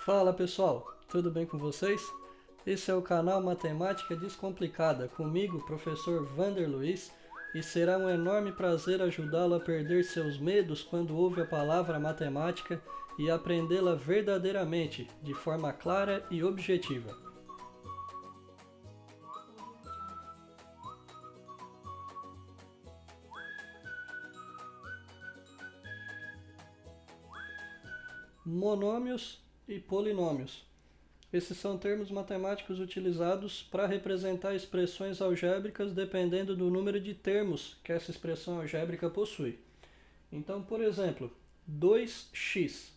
Fala pessoal, tudo bem com vocês? Esse é o canal Matemática Descomplicada, comigo, professor Vander Luiz, e será um enorme prazer ajudá-lo a perder seus medos quando ouve a palavra matemática e aprendê-la verdadeiramente, de forma clara e objetiva. Monômios e polinômios. Esses são termos matemáticos utilizados para representar expressões algébricas dependendo do número de termos que essa expressão algébrica possui. Então, por exemplo, 2x.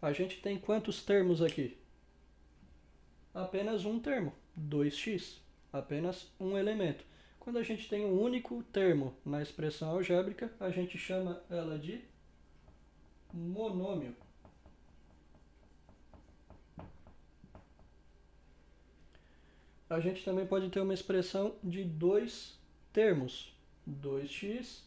A gente tem quantos termos aqui? Apenas um termo, 2x. Apenas um elemento. Quando a gente tem um único termo na expressão algébrica, a gente chama ela de monômio. A gente também pode ter uma expressão de dois termos, 2x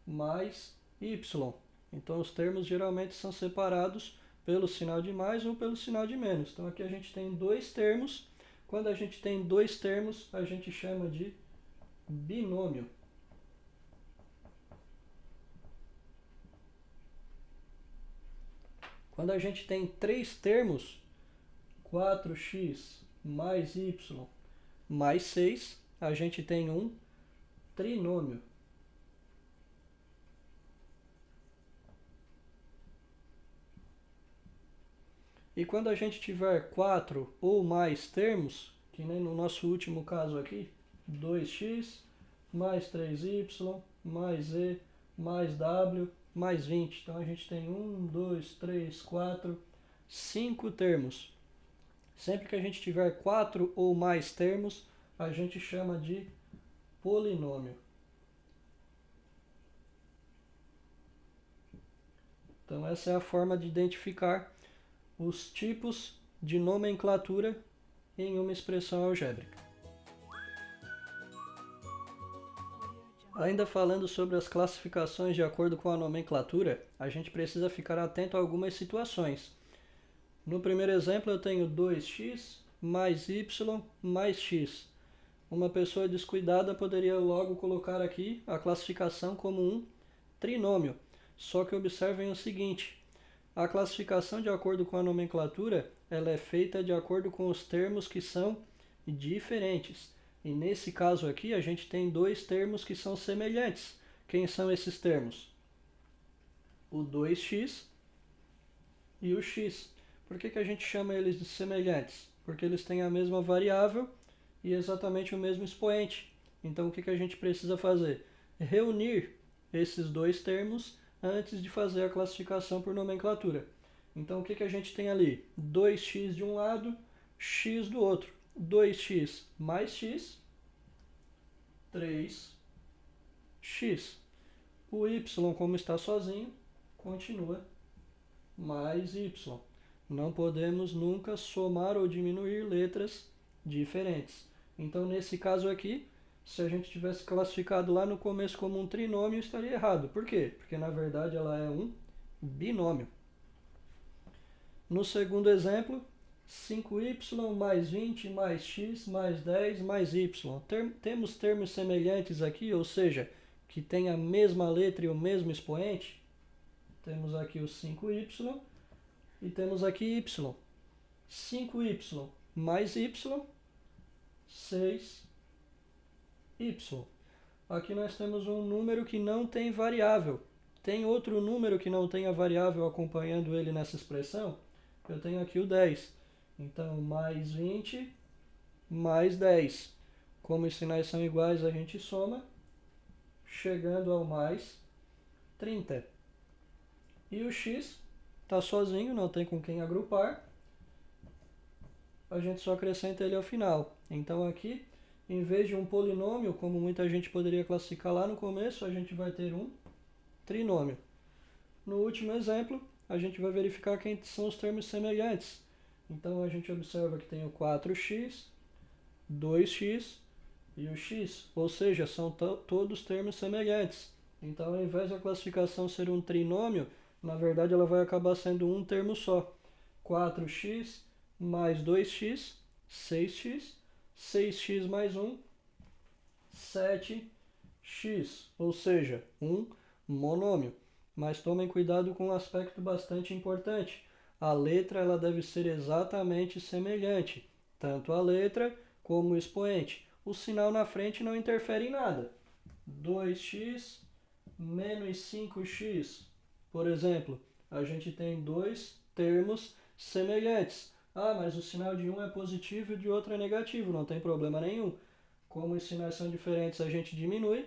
mais y. Então, os termos geralmente são separados pelo sinal de mais ou pelo sinal de menos. Então, aqui a gente tem dois termos. Quando a gente tem dois termos, a gente chama de binômio. Quando a gente tem três termos, 4x mais y mais 6, a gente tem um trinômio. E quando a gente tiver 4 ou mais termos, que nem no nosso último caso aqui, 2x mais 3y mais z mais w mais 20. Então a gente tem 1, 2, 3, 4, 5 termos. Sempre que a gente tiver 4 ou mais termos, a gente chama de polinômio. Então essa é a forma de identificar os tipos de nomenclatura em uma expressão algébrica. Ainda falando sobre as classificações de acordo com a nomenclatura, a gente precisa ficar atento a algumas situações. No primeiro exemplo, eu tenho 2x mais y mais x. Uma pessoa descuidada poderia logo colocar aqui a classificação como um trinômio. Só que observem o seguinte, a classificação de acordo com a nomenclatura, ela é feita de acordo com os termos que são diferentes. E nesse caso aqui, a gente tem dois termos que são semelhantes. Quem são esses termos? O 2x e o x. Por que a gente chama eles de semelhantes? Porque eles têm a mesma variável e exatamente o mesmo expoente. Então o que a gente precisa fazer? Reunir esses dois termos antes de fazer a classificação por nomenclatura. Então o que a gente tem ali? 2x de um lado, x do outro. 2x mais x, 3x. O y, como está sozinho, continua mais y. Não podemos nunca somar ou diminuir letras diferentes. Então, nesse caso aqui, se a gente tivesse classificado lá no começo como um trinômio, estaria errado. Por quê? Porque, na verdade, ela é um binômio. No segundo exemplo, 5y mais 20 mais x mais 10 mais y. Temos termos semelhantes aqui, ou seja, que tem a mesma letra e o mesmo expoente. Temos aqui o 5y. E temos aqui y. 5y mais y, 6y. Aqui nós temos um número que não tem variável. Tem outro número que não tem a variável acompanhando ele nessa expressão? Eu tenho aqui o 10. Então, mais 20 mais 10. Como os sinais são iguais, a gente soma, chegando ao mais 30. E o x está sozinho, não tem com quem agrupar, a gente só acrescenta ele ao final. Então aqui, em vez de um polinômio, como muita gente poderia classificar lá no começo, a gente vai ter um trinômio. No último exemplo, a gente vai verificar quem são os termos semelhantes. Então a gente observa que tem o 4x, 2x e o x, ou seja, são todos termos semelhantes. Então ao invés da classificação ser um trinômio, na verdade ela vai acabar sendo um termo só. 4x mais 2x, 6x, 6x mais 1, 7x, ou seja, um monômio. Mas tomem cuidado com um aspecto bastante importante. A letra ela deve ser exatamente semelhante, tanto a letra como o expoente. O sinal na frente não interfere em nada. 2x menos 5x, por exemplo, a gente tem dois termos semelhantes. Ah, mas o sinal de um é positivo e de outro é negativo, não tem problema nenhum. Como os sinais são diferentes, a gente diminui,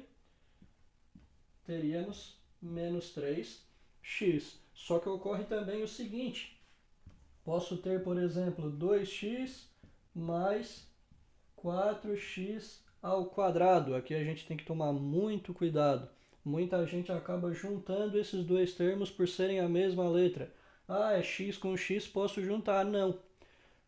teríamos menos 3x. Só que ocorre também o seguinte, posso ter, por exemplo, 2x mais 4x ao quadrado. Aqui a gente tem que tomar muito cuidado. Muita gente acaba juntando esses dois termos por serem a mesma letra. Ah, é x com x, posso juntar? Não.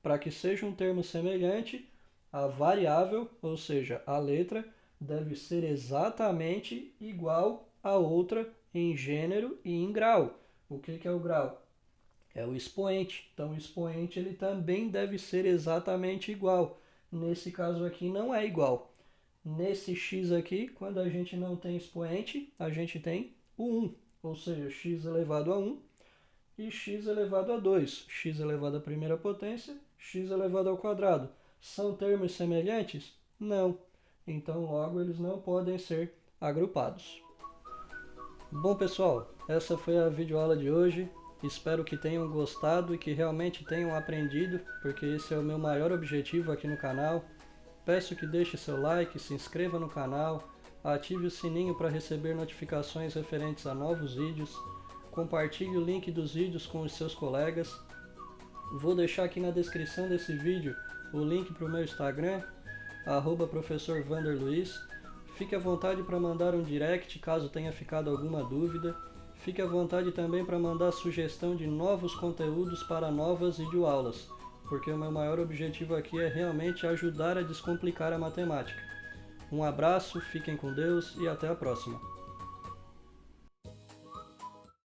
Para que seja um termo semelhante, a variável, ou seja, a letra, deve ser exatamente igual à outra em gênero e em grau. O que é o grau? É o expoente. Então, o expoente ele também deve ser exatamente igual. Nesse caso aqui não é igual. Nesse x aqui, quando a gente não tem expoente, a gente tem o 1, ou seja, x elevado a 1 e x elevado a 2, x elevado à primeira potência, x elevado ao quadrado. São termos semelhantes? Não. Então, logo, eles não podem ser agrupados. Bom, pessoal, essa foi a videoaula de hoje. Espero que tenham gostado e que realmente tenham aprendido, porque esse é o meu maior objetivo aqui no canal. Peço que deixe seu like, se inscreva no canal, ative o sininho para receber notificações referentes a novos vídeos, compartilhe o link dos vídeos com os seus colegas. Vou deixar aqui na descrição desse vídeo o link para o meu Instagram, @professorvanderluiz. Fique à vontade para mandar um direct caso tenha ficado alguma dúvida. Fique à vontade também para mandar sugestão de novos conteúdos para novas videoaulas, porque o meu maior objetivo aqui é realmente ajudar a descomplicar a matemática. Um abraço, fiquem com Deus e até a próxima.